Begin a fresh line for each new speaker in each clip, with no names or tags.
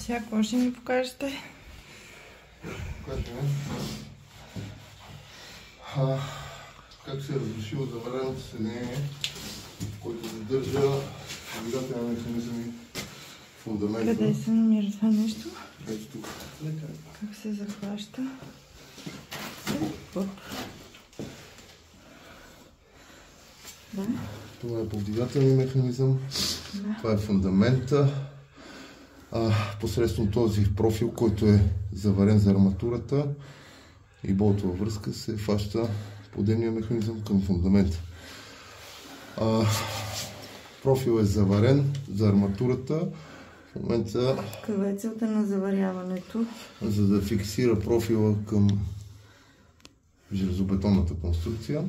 Сега какво ще ни покажете?
Как се е разрушило завареното съединение, което задържа двигателен механизъм и фундамента.
Къде се намира това нещо?
Ето тук.
Как се захваща? Да.
Това е повдигателния механизъм. Да. Това е фундамента. Посредством този профил, който е заварен за арматурата и болтова връзка, се фаща подемния механизъм към фундамента. Профил е заварен за арматурата. В момента...
Каква е целта на заваряването?
За да фиксира профила към железобетонната конструкция.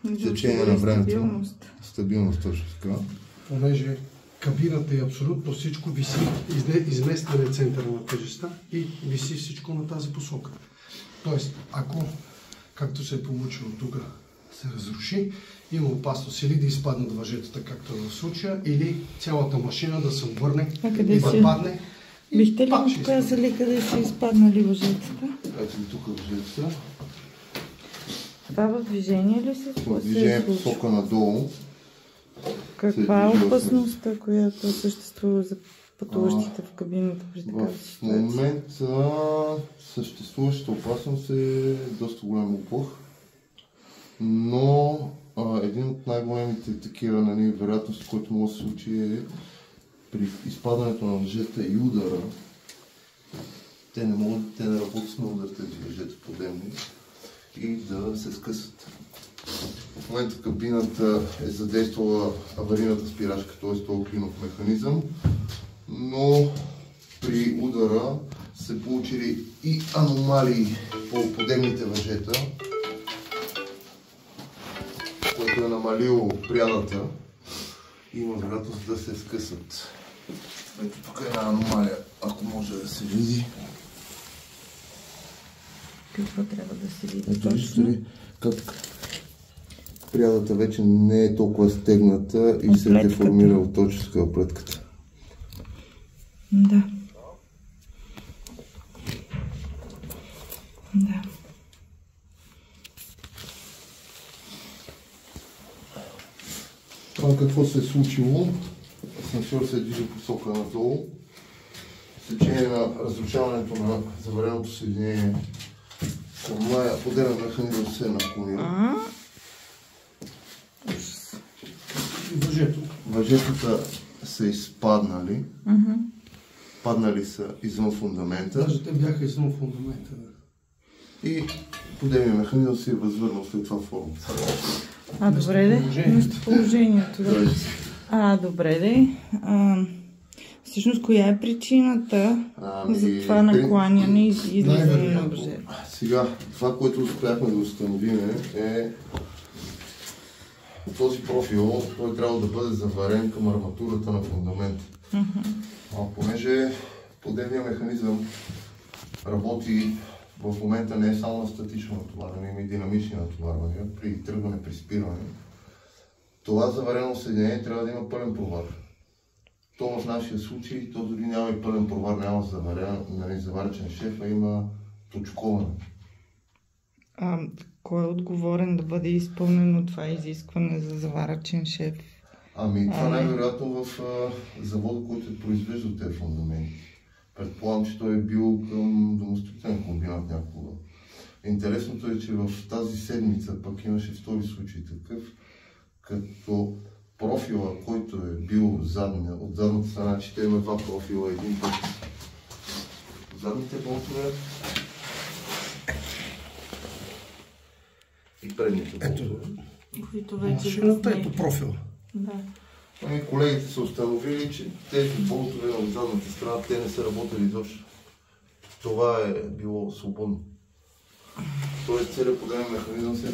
В течение на времето. Стабилност, точно така.
Понеже кабината и абсолютно всичко виси, изместен е центъра на тежестта и виси всичко на тази посока. Тоест, ако, както се е получило тук, се разруши, има опасност или да изпаднат въжетата, както в случая, или цялата машина да се обърне и да падне.
Бихте ли му показали къде са изпаднали въжетата?
Ето и тук въжетата.
Това в движение ли се?
В движение посока надолу.
Каква е опасността, която съществува за пътуващите в кабината при такава ситуация?
В момента съществуващата опасност е доста голям оплах, но един от най-големите такива вероятности, който може да се случи е при изпадането на въжета и удара. Те не работят на удар тези въжета подемни и да се скъсат. В момента кабината е задействала аварийната спирачка, т.е. този клинов механизъм, но при удара се получили и аномалии по подемните въжета, което е намалило прядата и има вероятност да се скъсат. Ето тук е една аномалия, ако може да се види.
Какво трябва да се види?
Ето виждате как прядата вече не е толкова стегната и се деформира от точка плетката.
Да. Да.
Това какво се е случило? Асансьор се движи посока надолу. В течение на разрушаването на завареното съединение подемен механизъм се е наклонил. Въжетата са изпаднали. Паднали са извън фундамента.
Даже те бяха извън фундамента.
И подемният механизъм се е възвърнал след това формата.
Добре де. Местоположението. Добре де. Всъщност, коя е причината за това накланяне и излизане на въжета?
Сега, това, което успяхме да установим е този профил, той трябва да бъде заварен към арматурата на фундамента. Понеже подемният механизъм работи в момента не е само на статично натоварване, има и динамични натоварвания при тръгване, при спиране. Това заварено съединение трябва да има пълен провар. То в нашия случай, то дори няма и пълен провар, няма заваречен шеф, а има точковане.
Кой е отговорен да бъде изпълнено това изискване за заварачен шеф?
Това най-вероятно в завода, който е произвеждал тези фундаменти. Предполагам, че той е бил към домостроителен комбинат някога. Интересното е, че в тази седмица пък имаше втори случай такъв, като профила, който от задната страна, че те има два профила, един път. Задните болтове и предните болтове.
Които вече
Машината ето профила.
Да.
Колегите са установили, че тези болтове на задната страна, те не са работили изобщо. Това е било свободно. Тоест целият подемен механизъм се е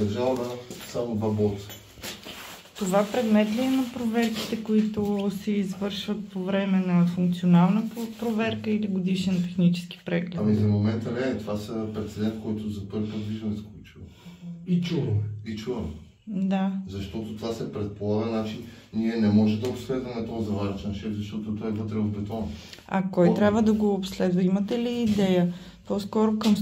държал на само два болта.
Това предмет ли е на проверките, които се извършват по време на функционална проверка или годишен технически преглед?
Ами за момента не, това са прецедент, който за първи път виждаме с ключове.
И чуваме.
И чуваме.
Да.
Защото това се предполага, значи ние не можем да обследваме този заварачен шеф, защото той е вътре в бетон.
А кой трябва да го обследва? Имате ли идея? По-скоро към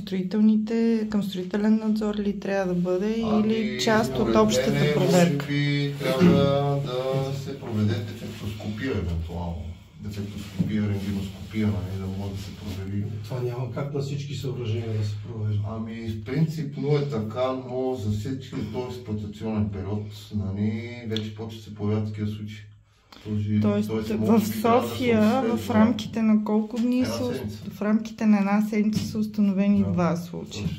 строителен надзор ли трябва да бъде или част от общата проверка?
Може би трябва да се проведе дефектоскопия евентуално. Дефектоскопия, рентгеноскопия, да може да се провери.
Това няма как на всички съоръжения да се провежда.
Ами, принципно е така, но за всички този експлоатационен период, вече почва да се появяват такива случаи.
Тоест в София в рамките на колко дни в рамките на една седмица са установени два случая.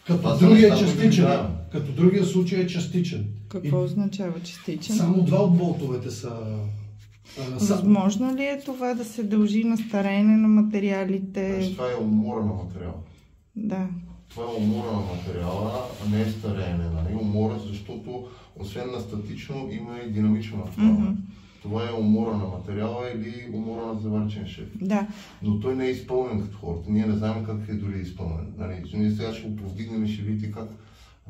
Като другия е частичен. Като другия случай е частичен.
Какво означава частичен?
Само два от болтовете са...
Възможно ли е това да се дължи на стареене на материалите? Това е умора на материала.
Да.
Това е умора на материала, а не е стареене. Умора, защото освен на статично има и динамично натрупване. Това е умора на материала или умора на заварчен шеф.
Да.
Но той не е изпълнен като хората. Ние не знаем как е дори изпълнен. Ние сега ще го повдигнем и ще видите как.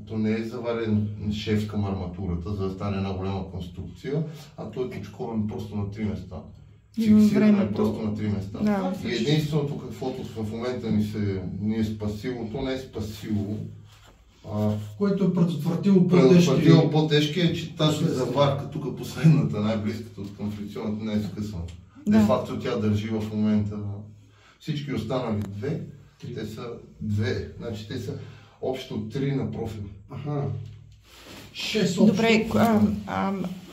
То не е заварен шеф към арматурата, за да стане една голяма конструкция, а той е точкован просто на 3 места. Фиксиран е просто на 3 места.
Да.
И единственото каквото в момента ни е спасило, то не е спасило,
което е предотвратило
по-тежки е, че тази заварка, тук последната, най-близката от към фрикционната, не е скъсана.
Да.
Де факто тя държи в момента. Всички останали те са две. Значи те са общо 3 на профил.
Аха. 6 общо.
Добре,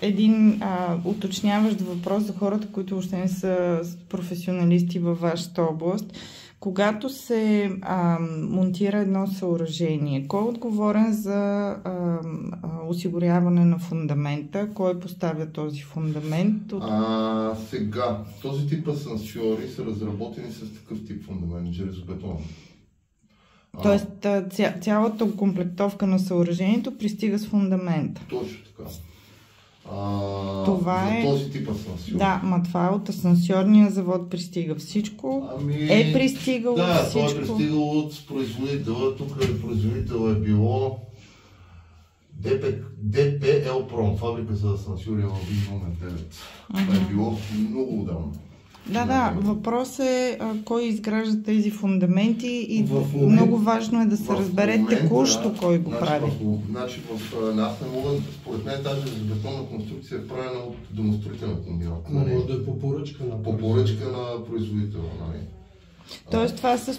един уточняващ въпрос за хората, които въобще не са професионалисти във вашата област. Когато се монтира едно съоръжение, кой е отговорен за осигуряване на фундамента? Кой поставя този фундамент?
Сега, този тип асансьори са разработени с такъв тип фундамент, железобетон.
Тоест цялата окомплектовка на съоръжението пристига с фундамента.
Точно така.
Това
за
е
този тип асансьор.
Да, това от асансьорния завод пристига всичко. Пристигало всичко.
Да, това е пристигало от производителя. Тук производител е било ДП Елпром, фабрика за асансьори в номер 9. Това е било много отдавна.
Да, въпрос е кой изгражда тези фундаменти и много важно е да се разбере текущо кой го прави.
Аз не мога, според мен тази бетонна конструкция е правена от домостроителна комбинат.
Може да е по поръчка
на производителя.
Тоест това са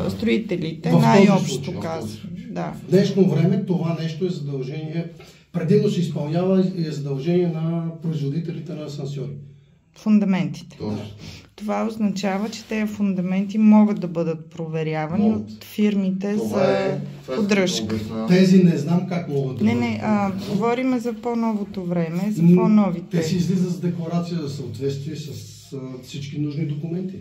строителите, най-общо казвам. Да.
В днешно време това нещо е задължение, предимно се изпълнява и е задължение на производителите на асансьори.
Фундаментите. Това означава, че тези фундаменти могат да бъдат проверявани от фирмите за поддръжка.
Тези не знам как могат да бъдат.
Говорим за по-новото време, за по-новите.
Те си излизат с декларация за съответствие с всички нужни документи.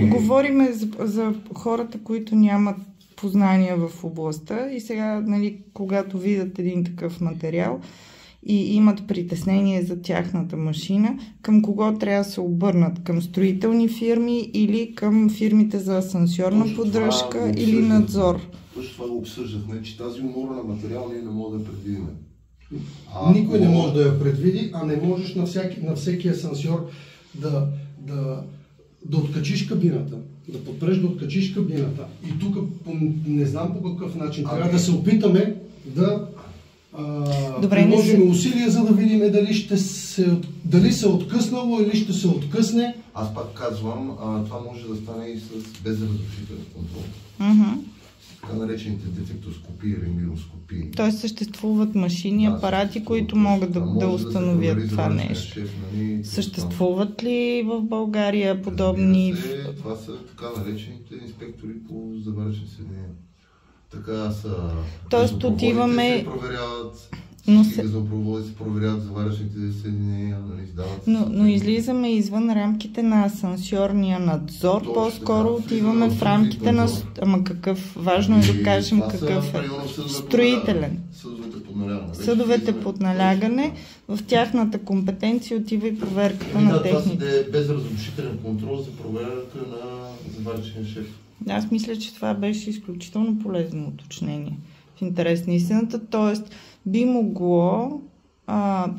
Говорим за хората, които нямат познания в областта и сега, когато видят един такъв материал и имат притеснение за тяхната машина, към кого трябва да се обърнат? Към строителни фирми или към фирмите за асансьорна поддръжка или надзор?
Точно това го обсъждахме, че тази умора на материал ние не можем да я предвидим.
Никой не може да я предвиди, а не можеш на всеки асансьор да откачиш кабината, да подпреш да откачиш кабината. И тук не знам по какъв начин трябва да се опитаме да приложим усилия, за да видим дали се е откъснало или ще се откъсне.
Аз пак казвам, това може да стане и без разрушителен контрол. така наречените дефектоскопии, рентгеноскопии.
Тоест съществуват машини, апарати, които могат да установят това нещо.
Шеф, нали,
Съществуват ли в България подобни?
Това са така наречените инспектори по заваръчни съединения. Така са.
Тоест отиваме.
Се проверяват.
Но
газопроводи се проверяват заваръчните съединения, нали, издават.
Но излизаме извън рамките на асансьорния надзор,
точно
по-скоро
така,
отиваме в рамките на... Ама какъв, важно е да кажем какъв е. Строителен.
Съдовете под налягане.
Съдовете под налягане, в тяхната компетенция отива и проверката на техните.
Това е безразрушителен контрол за проверка на заваръчния шеф.
Аз мисля, че това беше изключително полезно уточнение. В интерес на истината, т.е. би могло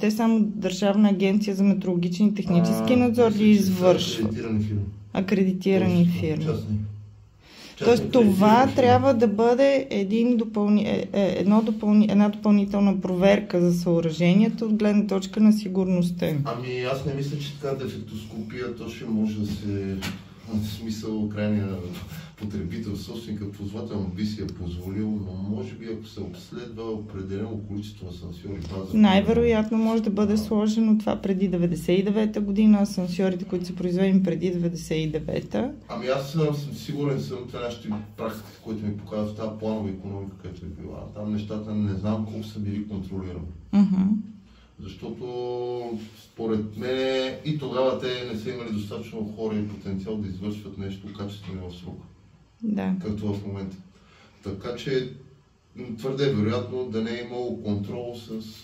те само Държавна агенция за метрологичен и технически надзор ли извършва? Акредитирани фирми. Тоест това трябва да бъде една допълнителна проверка за съоръжението от гледна точка на сигурността.
Ами аз не мисля, че така дефектоскопия точно може да се... В смисъл крайния потребител, собственика, ползвател би си я позволил, но може би ако се обследва определено количество асансьори,
най-вероятно може да бъде сложено това преди 99-та година, асансьорите, които са произведени преди 99-та.
Ами аз съм сигурен, това нашата практика, която ми показва в тази планова икономика, където е била. Там нещата не знам колко са били контролирани. Защото според мен и тогава те не са имали достатъчно хора и потенциал да извършват нещо качествено в срок.
Да.
Както в момента. Така че твърде е вероятно да не е имало контрол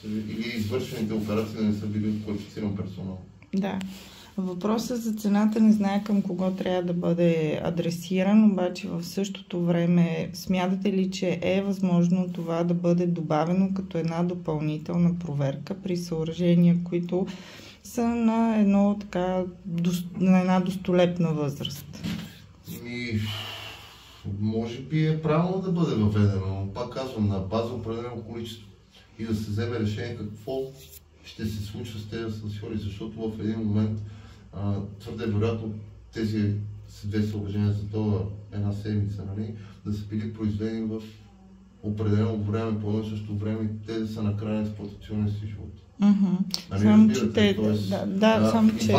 или извършените операции да не са били от квалифициран персонал.
Да. Въпросът за цената не знае към кого трябва да бъде адресиран, обаче в същото време смятате ли, че е възможно това да бъде добавено като една допълнителна проверка при съоръжения, които са на една достолепна възраст?
Може би е правилно да бъде въведено, но пак казвам, на база определено количество и да се вземе решение какво ще се случва с тези асансьори, защото в един момент твърде вероятно тези две съоръжения за това една седмица, нали, да са били произведени в определено време, по едно също време и те да са на края на експлоатационния си живот.
Само че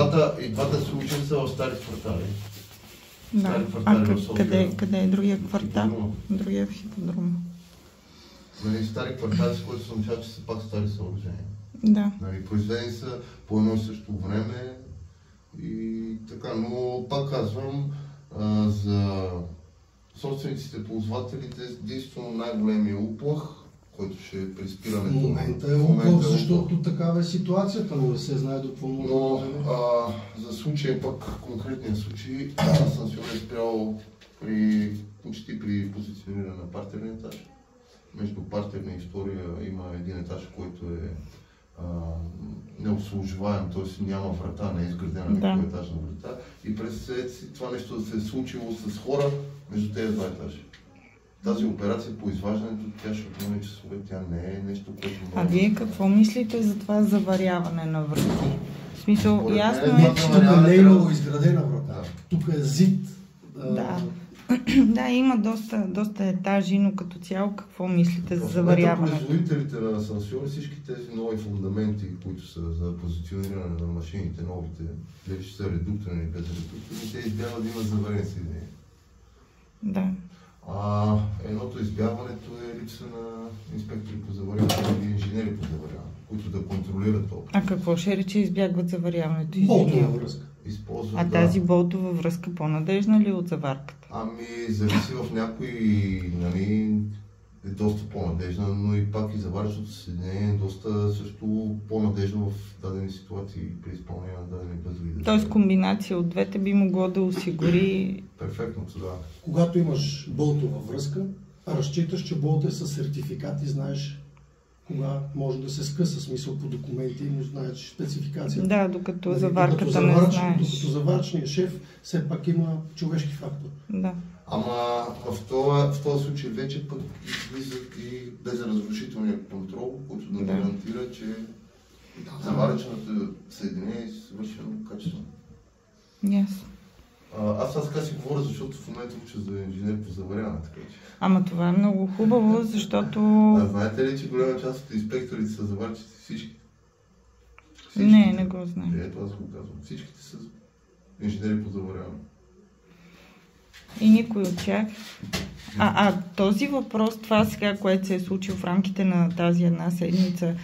и двата случаи са в стари квартали.
Да. Къде е другия квартал? Другия в Хиподрома.
Стари квартали, с които съм чал, че са пак стари съоръжения.
Да.
Произведени са по едно и също време и така, но пак казвам, за собствениците, ползвателите, единствено най-големия уплах, който ще е при спирането.
В момента е уплах, защото такава е ситуацията, но не се знае до какво може да бъде.
За случая пък, конкретния случай, асансьор е спрял почти при позициониране на партерния етаж. Между партерна и втория има един етаж, който е необслужваем, т.е. няма врата, не е изградена никаква етажна врата. И през това нещо да се е случило с хора между тези два етажа. Тази операция по изваждането, тя ще отнеме часове, тя не е нещо, което...
А вие какво мислите за това заваряване на врати? В смисъл, ясно е, че...
Тук не е имало изградена врата. Тук е зид.
Да, има доста етажи, но като цяло какво мислите за заваряването?
Производителите на асансьори, всички тези нови фундаменти, които са за позициониране на машините, новите, дали ще са редукторни или безредукторни, те избягват да имат заварени съединения.
Да.
Едното избягването е липса на инспектори по заваряване или инженери по заваряване, които да контролират това.
А какво ще рече избягват заваряването?
Болтова връзка.
Тази болтова връзка по-надежна ли от заварката?
Зависи в някои, е доста по-надежна, но и пак и заварчното съединение е доста също по-надежно в дадени ситуации при изпълнение на дадени възли.
Тоест комбинация от двете би могло да осигури...
Перфектното, да.
Когато имаш болтова връзка, разчиташ, че болт е със сертификат и знаеш кога може да се скъса, смисъл по документи, но знаеш спецификацията.
Да, докато заварката не знаеш.
Докато заварчният шеф все пак има човешки фактор.
Да.
Ама в този случай вече пък излизат и безразрушителния контрол, който да гарантира, че заваръчното съединение е свършено качествено.
Yes.
Аз така си говоря, защото в момента уча за инженер по заваряване, така че.
Ама това е много хубаво, защото...
Знаете ли, че голяма част от инспекторите са заварчици? Всички?
Не го знам.
Ето аз го казвам. Всичките са инженери по заваряване.
И никой от тях. Този въпрос, това сега, което се е случило в рамките на тази една седмица,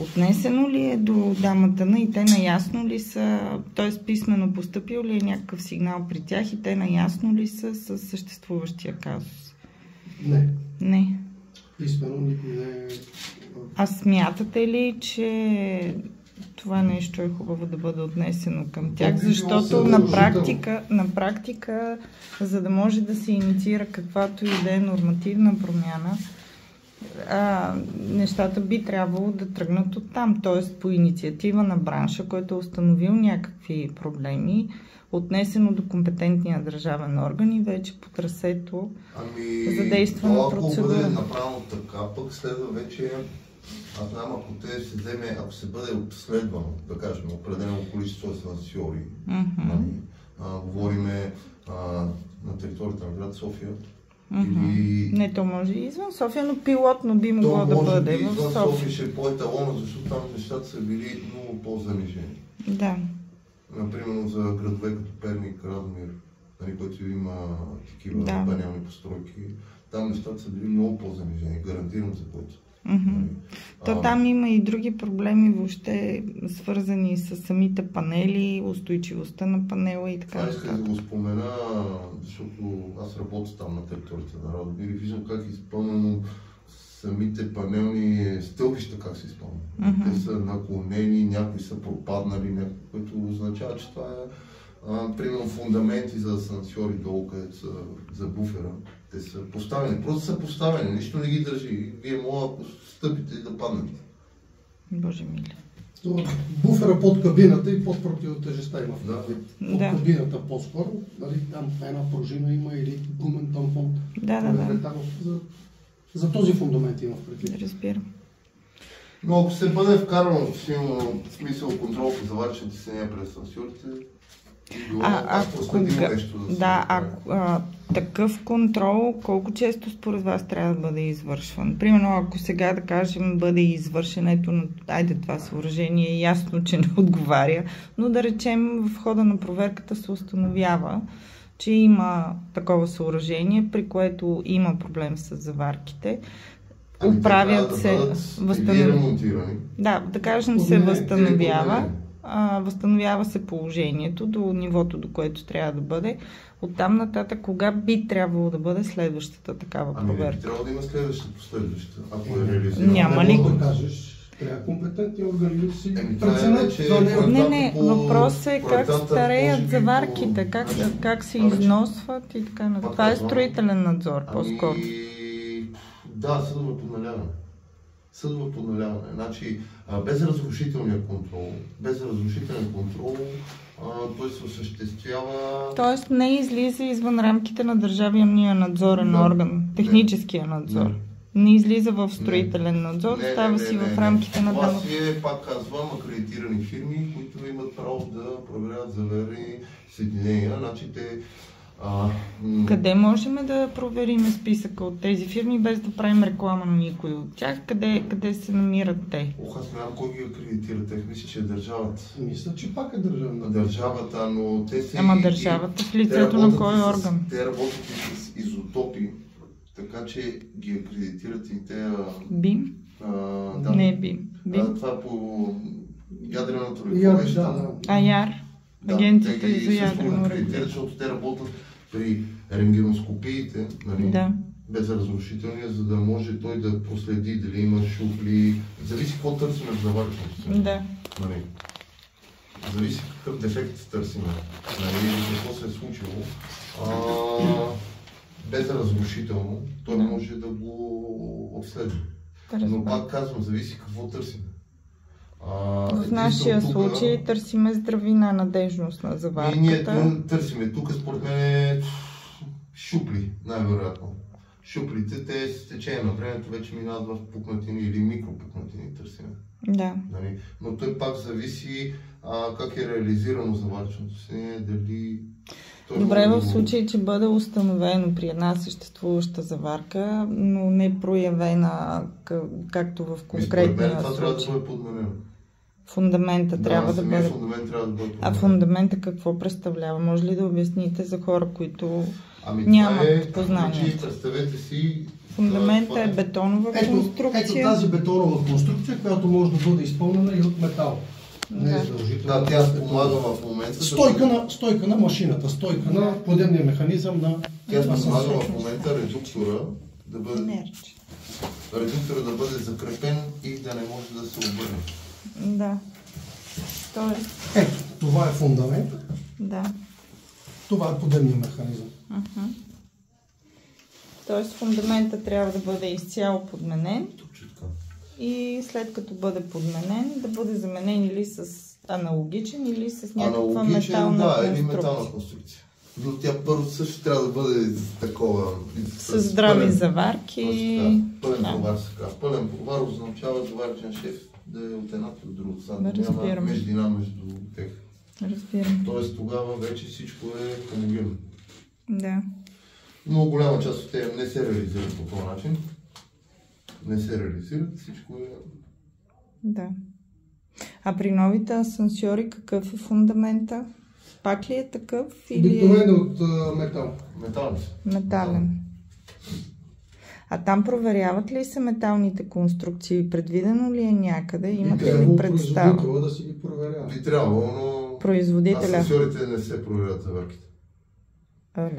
отнесено ли е до дамата и те наясно ли са, т.е. писмено постъпил ли е някакъв сигнал при тях и те наясно ли са с съществуващия казус? Не.
Писмено никой не е...
А смятате ли, че това нещо е хубаво да бъде отнесено към тях? Защото на практика, за да може да се инициира каквато и да е нормативна промяна, нещата би трябвало да тръгнат оттам, т.е. по инициатива на бранша, който е установил някакви проблеми, отнесено до компетентния държавен орган и вече по трасето задействана процедура.
Ако бъде направено така, пък следва вече, аз знам, ако се бъде обследвано, да кажем, определено количество асансьори, говориме на територията на град София,
Не, то може и извън София, но пилотно би могло да бъде в София.
София ще е по-еталона, защото там нещата са били много по-занижени.
Да.
Например, за градове като Перник, Радомир, който има такива панелни постройки, там нещата са били много по-занижени, гарантирам за което.
То там има и други проблеми, въобще свързани с самите панели, устойчивостта на панела и така.
Това исках да го спомена, защото аз работя там на територията на Радомир и виждам как е изпълнено самите панелни стълбища, как се изпълнят. Те са наклонени, някои са пропаднали, което означава, че това е примерно фундаменти за асансьори долу, където са за буфера. Те са поставени, просто са поставени, нищо не ги държи. Вие мога, ако стъпите и да паднете.
Боже миле.
Буфера под кабината и под противотежестта има.
Под
кабината по-скоро. Там една пружина има или гумен тампон. За този фундамент има предвид.
Разбирам.
Но ако се бъде вкарано силно смисъл контрол по заварчените съединения през асансьорите,
такъв контрол, колко често според вас трябва да бъде извършван? Примерно, ако сега, да кажем, бъде извършенето на това съоръжение, е ясно, че не отговаря, но да речем в хода на проверката се установява, че има такова съоръжение, при което има проблем с заварките. Оправят се, да кажем, се възстановява. Възстановява се положението до нивото, до което трябва да бъде. Оттам нататък, кога би трябвало да бъде следващата такава проверка?
Трябва да има следващата последваща, ако е реализирана.
Няма ли да кажеш? Трябва компетентни органи да си преценят.
Не, въпросът е как стареят заварките, как се износват и така нататък. Това е строителен надзор, по-скоро.
Да, съдово подналяване. Значи, без разрушителен контрол, той се осъществява...
Тоест не излиза извън рамките на държавния надзорен орган, техническия надзор. Не излиза в строителен надзор, става си в рамките на
това си е, пак казвам, акредитирани фирми, които имат право да проверяват заверени съединения. Значи те...
Къде можем да проверим списъка от тези фирми, без да правим реклама на никой от тях? Къде се намират те?
Аз не знам кой ги акредитира. Те мисля, че е държавата.
Мисля, че пак е държавата.
Държавата, но те си...
Ама държавата в лицето на кой орган?
Те работят и с изотопи, така че ги акредитират и те...
БИМ? Не БИМ.
Това е по ядреното лековище.
АЯР. Агенцията за ядрено
акредитират, защото те работят при рентгеноскопиите, без разрушителния, за да може той да проследи дали има шупли. Зависи какво търсим в заварчането. Зависи какъв дефект търсим. Какво се е случило. Без разрушително, той може да го обследва. Но пак казвам, зависи какво търсим.
В нашия случай търсиме здравина, надежност на заварката.
Ние търсиме тук, според мен, шупли, най-вероятно. Шуплите, те с течение на времето вече минават в пукнатини или микропукнатини търсиме.
Да.
Но той пак зависи как е реализирано заварченото съединение, дали...
Добре, в случай, че бъде установено при една съществуваща заварка, но не проявена както в конкретния
това
случай.
трябва да бъде подменено.
Фундамента трябва да бъде...
фундамент трябва да бъде подменен.
А фундамента какво представлява? Може ли да обясните за хора, които
Ами
нямат познание?
Значи, представете си...
Фундамента е бетонова конструкция.
Ето тази бетонова конструкция, която може да бъде изпълнена и от метал. Не е задължително.
Да, тя спомага в момента...
Стойка на машината, стойка на подемния механизъм на...
Тя спомага в момента редуктора да бъде... Редуктора да бъде закрепен и да не може да се обърне.
Да. Тоест...
Ето, това е фундамент.
Да.
Това е подемния механизъм.
Тоест фундамента трябва да бъде изцяло подменен.
Точно.
И след като бъде подменен, да бъде заменен или с аналогичен, или с някаква метална конструкция.
Или метална конструкция. Но тя първо също трябва да бъде такова...
С здрави заварки.
Пълен повар се казва. Пълен повар означава заварчен шеф да е от едната и от другата. Няма междина между тях.
Разбирам.
Тоест тогава вече всичко е хомогенно.
Да.
Но голяма част от тези не се реализират по този начин. Не се реализират, всичко е...
Да. А при новите асансьори какъв е фундамента? Пак ли е такъв?
Обикновено от метал.
Метален. А там проверяват ли се металните конструкции? Предвидено ли е някъде? Имате ли представа?
Производителя да си ги проверява.
Би трябвало, но...
Производителя.
Асансьорите не се проверяват заварките.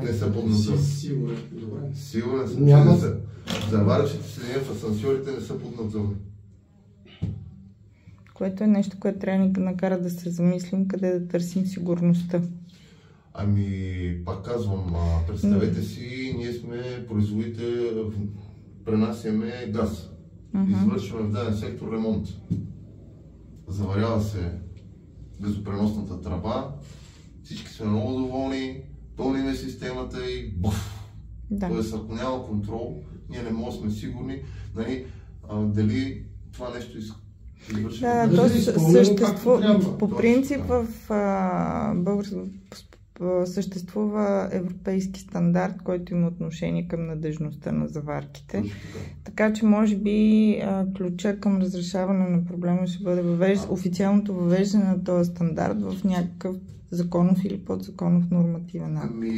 Не са под надзор.
Сигурен. Добре.
Сигурен съм, че не са. Заварчите седения в асансьорите не са под надзор.
Което е нещо, което трябва да ни накара да се замислим къде да търсим сигурността.
Ами, пак казвам, представете си, ние сме производител, пренасяме газ. Извършваме в даден сектор ремонт. Заварява се газопреносната тръба, всички сме много доволни, пълниме системата и буф!
Да.
Тоест, ако няма контрол, ние не можем да сме сигурни, нали, дали това нещо извършва.
Да, то съществува. По принцип в съществува европейски стандарт, който има отношение към надежността на заварките. Така че може би ключа към разрешаване на проблема ще бъде официалното въвеждане на този стандарт в някакъв законов или подзаконов нормативен акт.
Ами,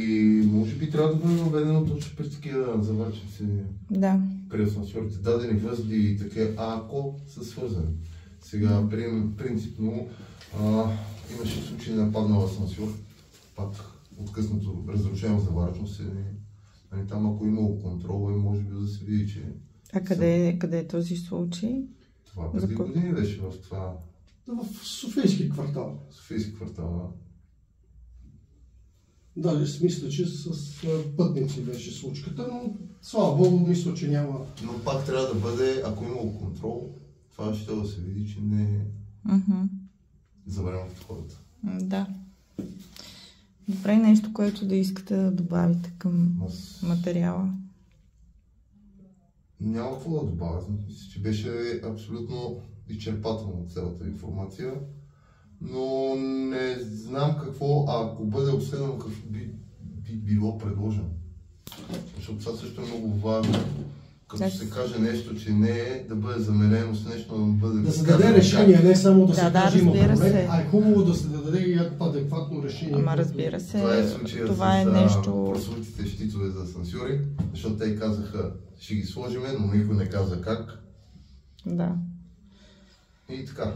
може би трябва да бъде въведено точно през такива заварчици.
Да.
При асансьорите дадени възди и така, ако са свързани. Сега, принципно, имаше случай на паднал асансьор, пак откъснато разрушено заварчност. Там, ако имало контрол, може би да се види, че...
А къде е този случай?
Това преди години беше в това...
В Софийски квартал.
Софийски квартал,
Даже мисля, че с пътници беше случката, но слава Богу, мисля, че няма...
Но пак трябва да бъде, ако имало контрол, това ще да се види, че не е заварено от хората.
Да. Добре, нещо, което да искате да добавите към материала?
Няма какво да добавя. Мисля, че беше абсолютно изчерпателно цялата информация. Но не знам какво, ако бъде обследвано, какво би било предложено. Защото това също е много важно. Като се каже нещо, че не е, да бъде заменено с нещо, да бъде...
Да се даде решение, не само да се каже има проблем,
се.
а е хубаво да се даде и адекватно решение.
Ама разбира се,
това е случая
това
с
нещо...
прослутите щитове за асансьори, защото те казаха, ще ги сложиме, но никой не каза как.
Да.
И така.